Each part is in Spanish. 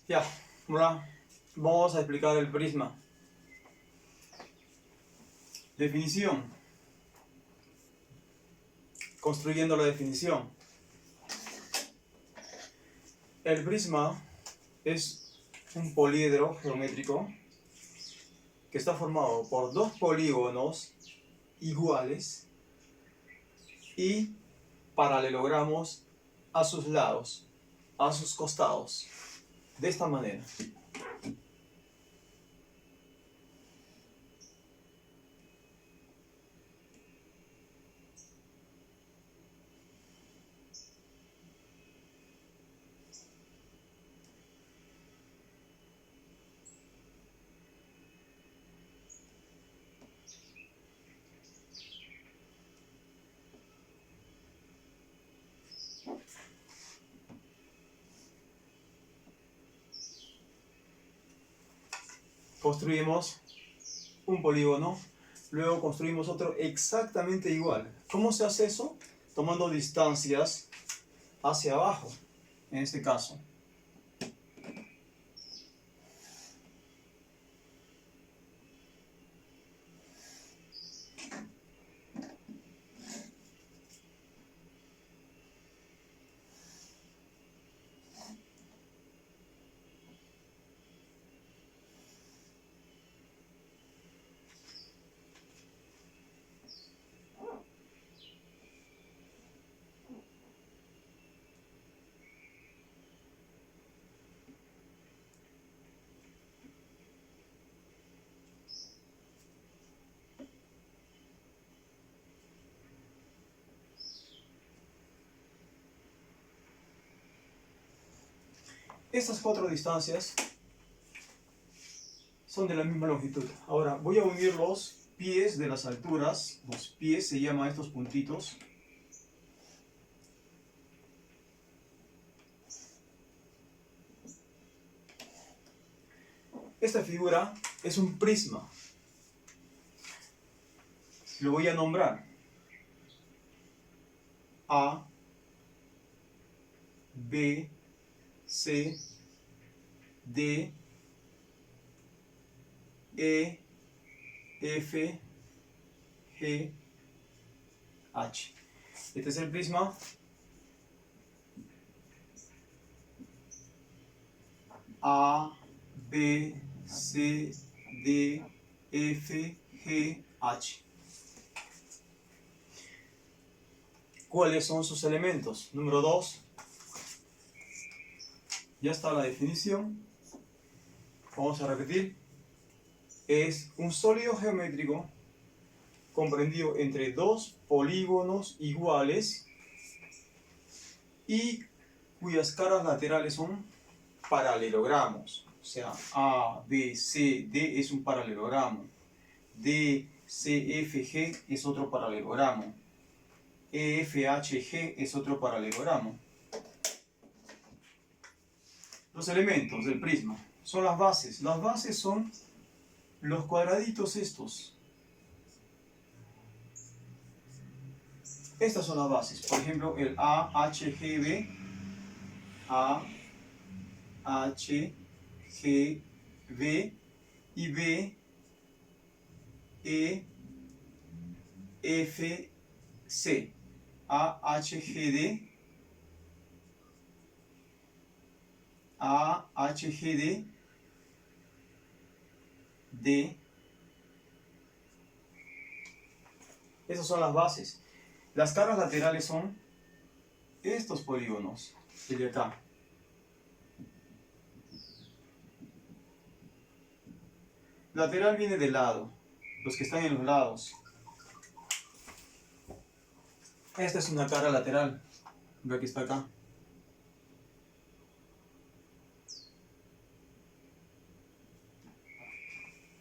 Ya, ahora vamos a explicar el prisma. Definición. Construyendo la definición. El prisma es un poliedro geométrico que está formado por dos polígonos iguales y paralelogramos a sus lados, a sus costados, de esta manera. Construimos un polígono, luego construimos otro exactamente igual. ¿Cómo se hace eso? Tomando distancias hacia abajo, en este caso. Estas cuatro distancias son de la misma longitud. Ahora voy a unir los pies de las alturas. Los pies se llaman estos puntitos. Esta figura es un prisma. Lo voy a nombrar A, B, C, D, E, F, G, H. Este es el prisma A, B, C, D, F, G, H. ¿Cuáles son sus elementos? Número 2. Ya está la definición. Vamos a repetir. Es un sólido geométrico comprendido entre dos polígonos iguales y cuyas caras laterales son paralelogramos. O sea, A, B, C, D es un paralelogramo. D, C, F, G es otro paralelogramo. E, F, H, G es otro paralelogramo. Los elementos del prisma son las bases. Las bases son los cuadraditos estos. Estas son las bases. Por ejemplo, el AHGB. AHGB y B, E, F, C. AHGD. AHGD. D. Esas son las bases. Las caras laterales son estos polígonos, el de acá. Lateral viene de lado, los que están en los lados. Esta es una cara lateral, ve que está acá.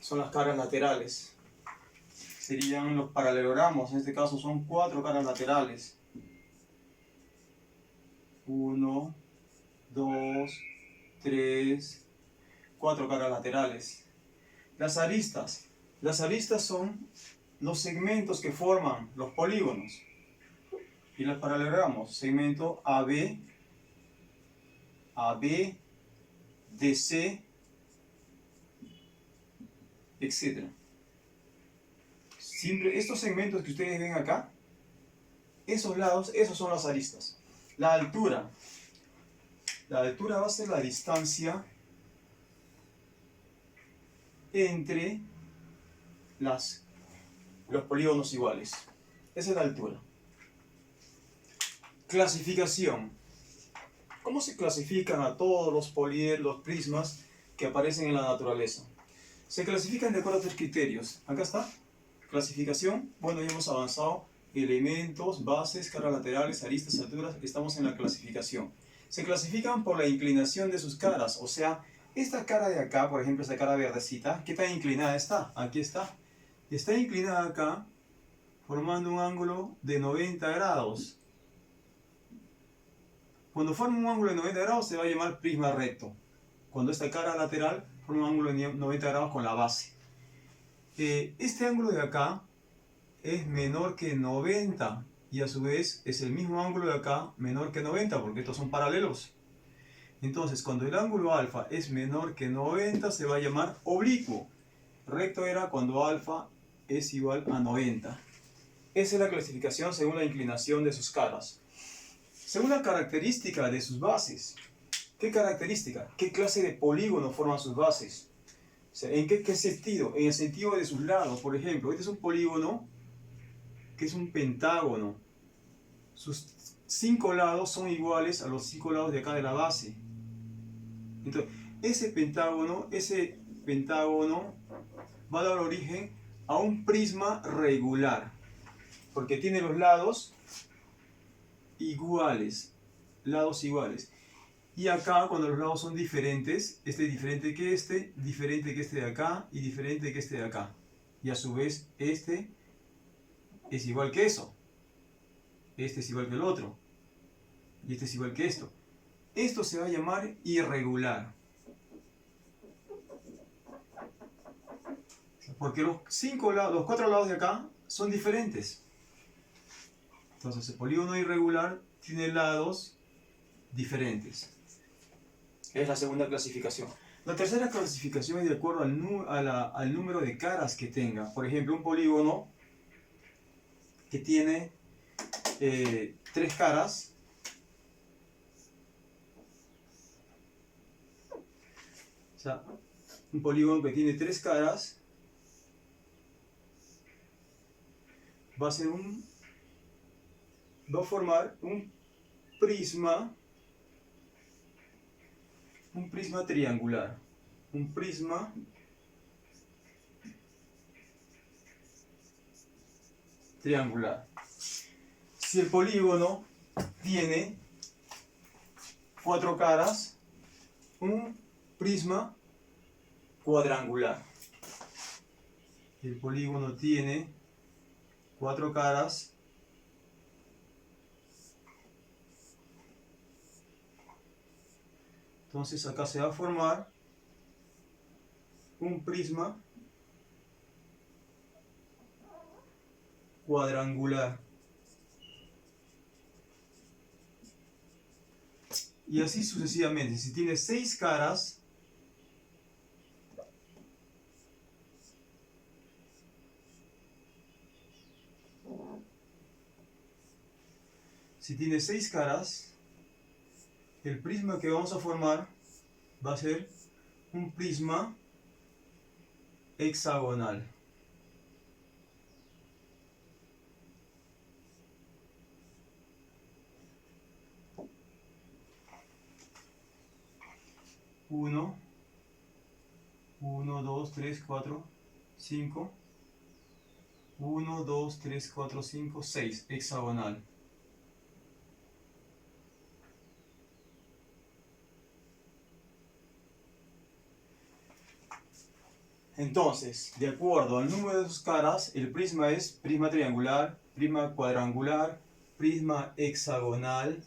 Son las caras laterales. Serían los paralelogramos, en este caso son 4 caras laterales. 1, 2, 3, 4 caras laterales. Las aristas son los segmentos que forman los polígonos. Y los paralelogramos, segmento AB, AB, DC, etc. Siempre estos segmentos que ustedes ven acá, esos lados, esos son las aristas. La altura va a ser la distancia entre los polígonos iguales. Esa es la altura. Clasificación. ¿Cómo se clasifican a todos los prismas que aparecen en la naturaleza? Se clasifican de acuerdo a 3 criterios. Acá está. Clasificación. Bueno, ya hemos avanzado. Elementos, bases, caras laterales, aristas, alturas. Estamos en la clasificación. Se clasifican por la inclinación de sus caras. O sea, esta cara de acá, por ejemplo, esta cara verdecita, ¿qué tan inclinada está? Aquí está. Está inclinada acá, formando un ángulo de 90 grados. Cuando forma un ángulo de 90 grados se va a llamar prisma recto. Cuando esta cara lateral forma un ángulo de 90 grados con la base. Este ángulo de acá es menor que 90 y a su vez es el mismo ángulo de acá menor que 90 porque estos son paralelos. Entonces cuando el ángulo alfa es menor que 90 se va a llamar oblicuo. Recto era cuando alfa es igual a 90. Esa es la clasificación según la inclinación de sus caras. Según la característica de sus bases. ¿Qué característica? ¿Qué clase de polígono forman sus bases? O sea, ¿en qué sentido? En el sentido de sus lados. Por ejemplo, este es un polígono que es un pentágono. Sus 5 lados son iguales a los 5 lados de acá de la base. Entonces, ese pentágono va a dar origen a un prisma regular. Porque tiene los lados iguales. Y acá, cuando los lados son diferentes, este es diferente que este de acá y diferente que este de acá. Y a su vez, este es igual que eso. Este es igual que el otro. Y este es igual que esto. Esto se va a llamar irregular. Porque los 4 lados de acá son diferentes. Entonces el polígono irregular tiene lados diferentes. Es la segunda clasificación. La tercera clasificación es de acuerdo al número de caras que tenga. Por ejemplo, un polígono que tiene 3 caras. O sea, un polígono que tiene 3 caras va a formar un prisma triangular. Un prisma triangular. Si el polígono tiene 4 caras, un prisma cuadrangular. El polígono tiene 4 caras, entonces acá se va a formar un prisma cuadrangular. Y así sucesivamente. Si tiene 6 caras, el prisma que vamos a formar va a ser un prisma hexagonal. Uno, 2, 3, 4, 5. 1, 2, 3, 4, 5, 6. Hexagonal. Entonces, de acuerdo al número de sus caras, el prisma es prisma triangular, prisma cuadrangular, prisma hexagonal,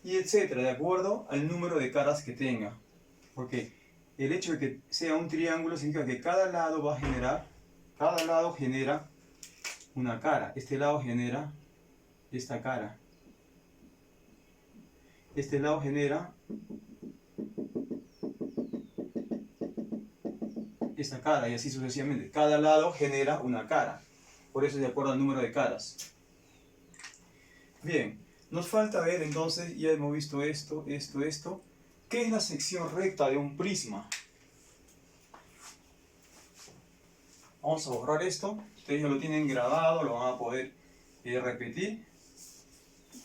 y etcétera, de acuerdo al número de caras que tenga. Porque el hecho de que sea un triángulo significa que cada lado genera una cara. Este lado genera esta cara. este lado genera esta cara y así sucesivamente. Cada lado genera una cara. Por eso es de acuerdo al número de caras. Bien, nos falta ver entonces, ya hemos visto esto. ¿Qué es la sección recta de un prisma? Vamos a borrar esto. Ustedes ya lo tienen grabado, lo van a poder repetir.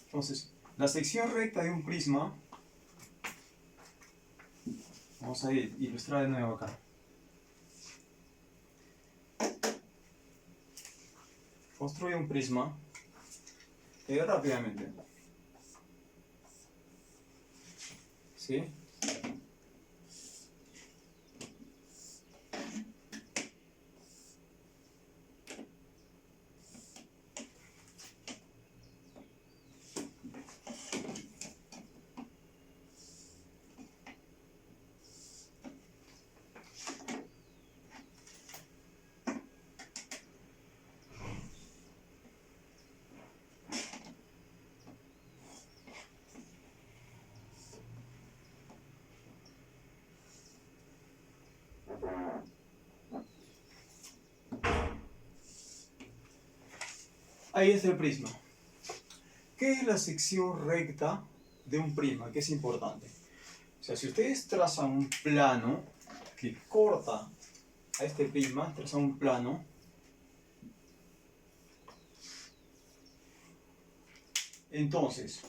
Entonces, la sección recta de un prisma, vamos a ilustrar de nuevo acá. Construye un prisma rápidamente. ¿Sí? Ahí está el prisma. ¿Qué es la sección recta de un prisma? Que es importante. O sea, si ustedes trazan un plano que corta a este prisma, trazan un plano, entonces,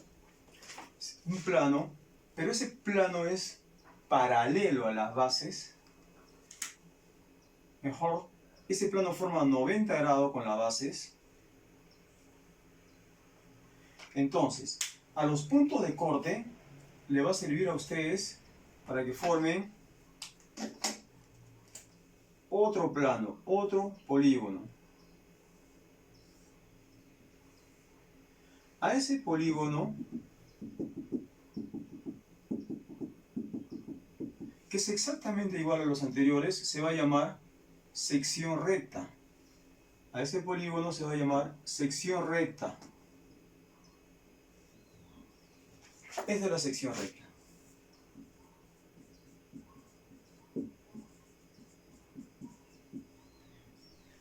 un plano, pero ese plano es paralelo a las bases, mejor, ese plano forma 90 grados con las bases. Entonces, a los puntos de corte le va a servir a ustedes para que formen otro plano, otro polígono. A ese polígono, que es exactamente igual a los anteriores, se va a llamar sección recta. A ese polígono se va a llamar sección recta. Esta es la sección recta.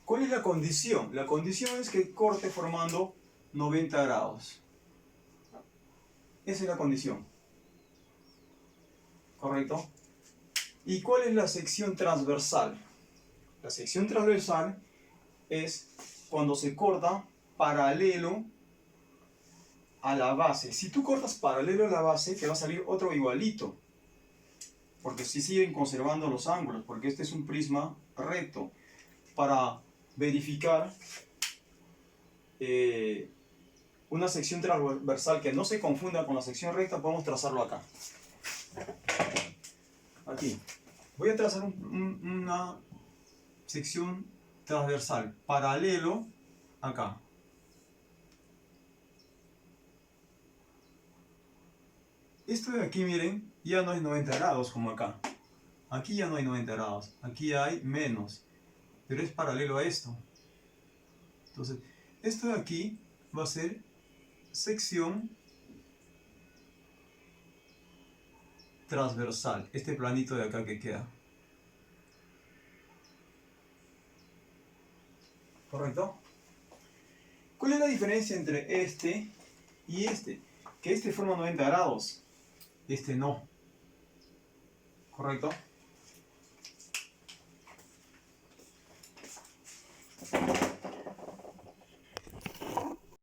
¿Cuál es la condición? La condición es que corte formando 90 grados. Esa es la condición. ¿Correcto? ¿Y cuál es la sección transversal? La sección transversal es cuando se corta paralelo a la base. Si tú cortas paralelo a la base, te va a salir otro igualito. Porque si siguen conservando los ángulos, porque este es un prisma recto. Para verificar una sección transversal que no se confunda con la sección recta, podemos trazarlo acá. Aquí. Voy a trazar una sección transversal paralelo acá. Esto de aquí, miren, ya no es 90 grados como acá. Aquí ya no hay 90 grados. Aquí hay menos. Pero es paralelo a esto. Entonces, esto de aquí va a ser sección transversal. Este planito de acá que queda. ¿Correcto? ¿Cuál es la diferencia entre este y este? Que este forma 90 grados. Este no. ¿Correcto?